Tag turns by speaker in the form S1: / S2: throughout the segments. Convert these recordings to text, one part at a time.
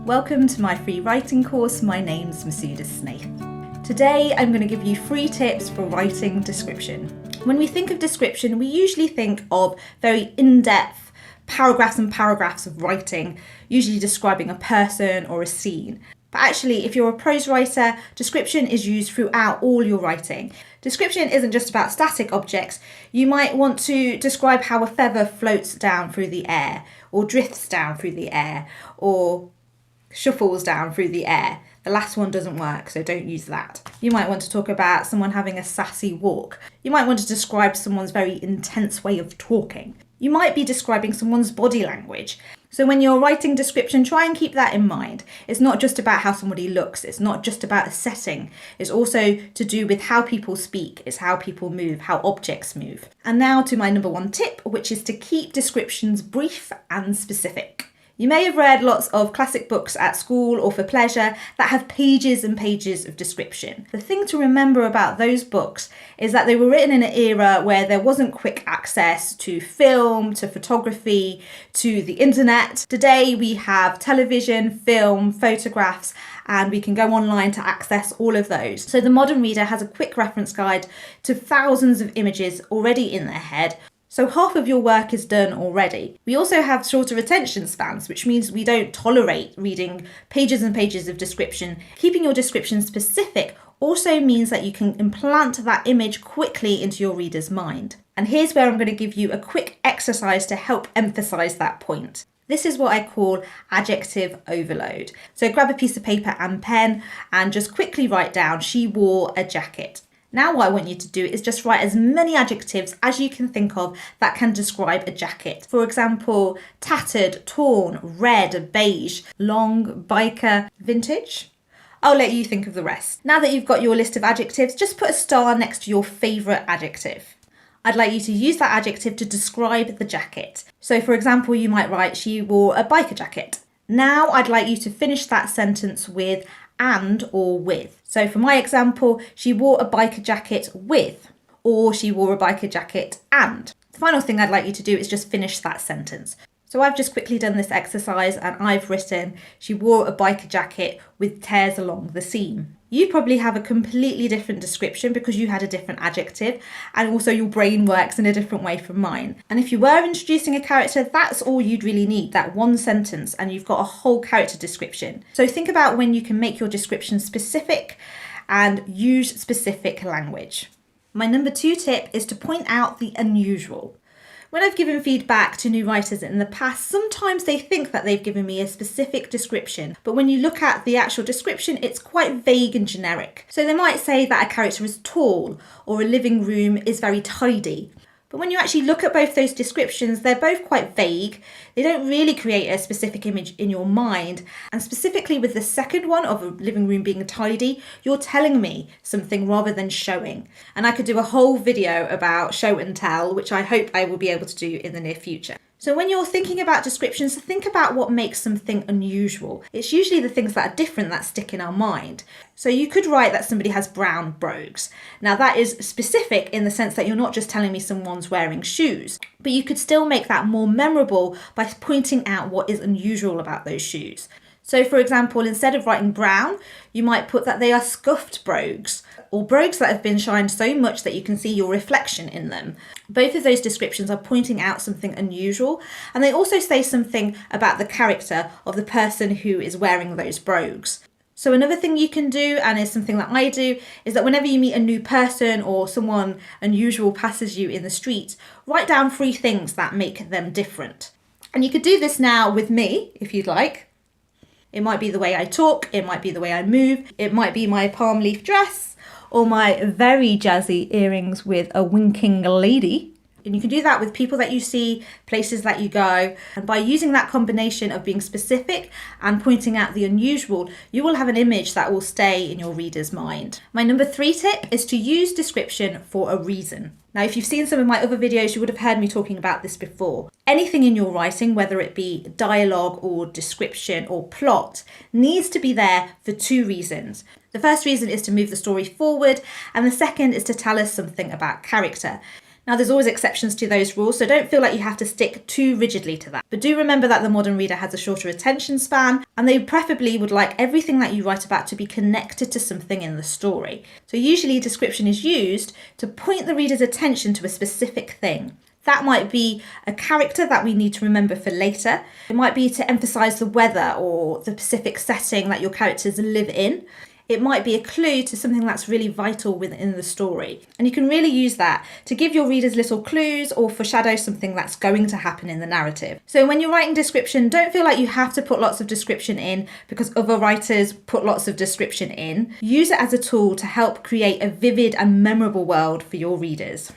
S1: Welcome to my free writing course. My name's Mahsuda Snaith. Today I'm going to give you 3 tips for writing description. When we think of description, we usually think of very in-depth paragraphs and paragraphs of writing, usually describing a person or a scene. But actually, if you're a prose writer, description is used throughout all your writing. Description isn't just about static objects. You might want to describe how a feather floats down through the air, or drifts down through the air, or shuffles down through the air. The last one doesn't work, so don't use that. You might want to talk about someone having a sassy walk. You might want to describe someone's very intense way of talking. You might be describing someone's body language. So when you're writing description, try and keep that in mind. It's not just about how somebody looks. It's not just about a setting. It's also to do with how people speak. It's how people move, how objects move. And now to my number 1 tip, which is to keep descriptions brief and specific. You may have read lots of classic books at school or for pleasure that have pages and pages of description. The thing to remember about those books is that they were written in an era where there wasn't quick access to film, to photography, to the internet. Today we have television, film, photographs, and we can go online to access all of those. So the modern reader has a quick reference guide to thousands of images already in their head. So half of your work is done already. We also have shorter attention spans, which means we don't tolerate reading pages and pages of description. Keeping your description specific also means that you can implant that image quickly into your reader's mind. And here's where I'm going to give you a quick exercise to help emphasize that point. This is what I call adjective overload. So grab a piece of paper and pen and just quickly write down, she wore a jacket. Now what I want you to do is just write as many adjectives as you can think of that can describe a jacket. For example, tattered, torn, red, beige, long, biker, vintage. I'll let you think of the rest. Now that you've got your list of adjectives, just put a star next to your favourite adjective. I'd like you to use that adjective to describe the jacket. So for example, you might write, she wore a biker jacket. Now I'd like you to finish that sentence with and or with. So for my example, she wore a biker jacket with, or she wore a biker jacket and. The final thing I'd like you to do is just finish that sentence. So I've just quickly done this exercise and I've written, she wore a biker jacket with tears along the seam. You probably have a completely different description because you had a different adjective, and also your brain works in a different way from mine. And if you were introducing a character, that's all you'd really need, that one sentence, and you've got a whole character description. So think about when you can make your description specific and use specific language. My number 2 tip is to point out the unusual. When I've given feedback to new writers in the past, sometimes they think that they've given me a specific description, but when you look at the actual description, it's quite vague and generic. So they might say that a character is tall or a living room is very tidy. But when you actually look at both those descriptions, they're both quite vague. They don't really create a specific image in your mind. And specifically with the second one of a living room being tidy, you're telling me something rather than showing. And I could do a whole video about show and tell, which I hope I will be able to do in the near future. So when you're thinking about descriptions, think about what makes something unusual. It's usually the things that are different that stick in our mind. So you could write that somebody has brown brogues. Now that is specific in the sense that you're not just telling me someone's wearing shoes, but you could still make that more memorable by pointing out what is unusual about those shoes. So for example, instead of writing brown, you might put that they are scuffed brogues, or brogues that have been shined so much that you can see your reflection in them. Both of those descriptions are pointing out something unusual, and they also say something about the character of the person who is wearing those brogues. So another thing you can do, and is something that I do, is that whenever you meet a new person or someone unusual passes you in the street, write down 3 things that make them different. And you could do this now with me, if you'd like. It might be the way I talk, it might be the way I move, it might be my palm leaf dress, or my very jazzy earrings with a winking lady. And you can do that with people that you see, places that you go. And by using that combination of being specific and pointing out the unusual, you will have an image that will stay in your reader's mind. My number 3 tip is to use description for a reason. Now, if you've seen some of my other videos, you would have heard me talking about this before. Anything in your writing, whether it be dialogue or description or plot, needs to be there for 2 reasons. The first reason is to move the story forward, and the second is to tell us something about character. Now, there's always exceptions to those rules, so don't feel like you have to stick too rigidly to that. But do remember that the modern reader has a shorter attention span, and they preferably would like everything that you write about to be connected to something in the story. So usually description is used to point the reader's attention to a specific thing. That might be a character that we need to remember for later. It might be to emphasize the weather or the specific setting that your characters live in. It might be a clue to something that's really vital within the story. And you can really use that to give your readers little clues or foreshadow something that's going to happen in the narrative. So when you're writing description, don't feel like you have to put lots of description in because other writers put lots of description in. Use it as a tool to help create a vivid and memorable world for your readers.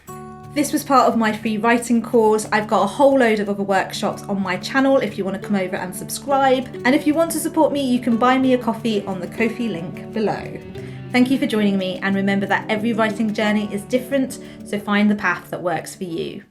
S1: This was part of my free writing course. I've got a whole load of other workshops on my channel if you want to come over and subscribe. And if you want to support me, you can buy me a coffee on the Ko-fi link below. Thank you for joining me, and remember that every writing journey is different, so find the path that works for you.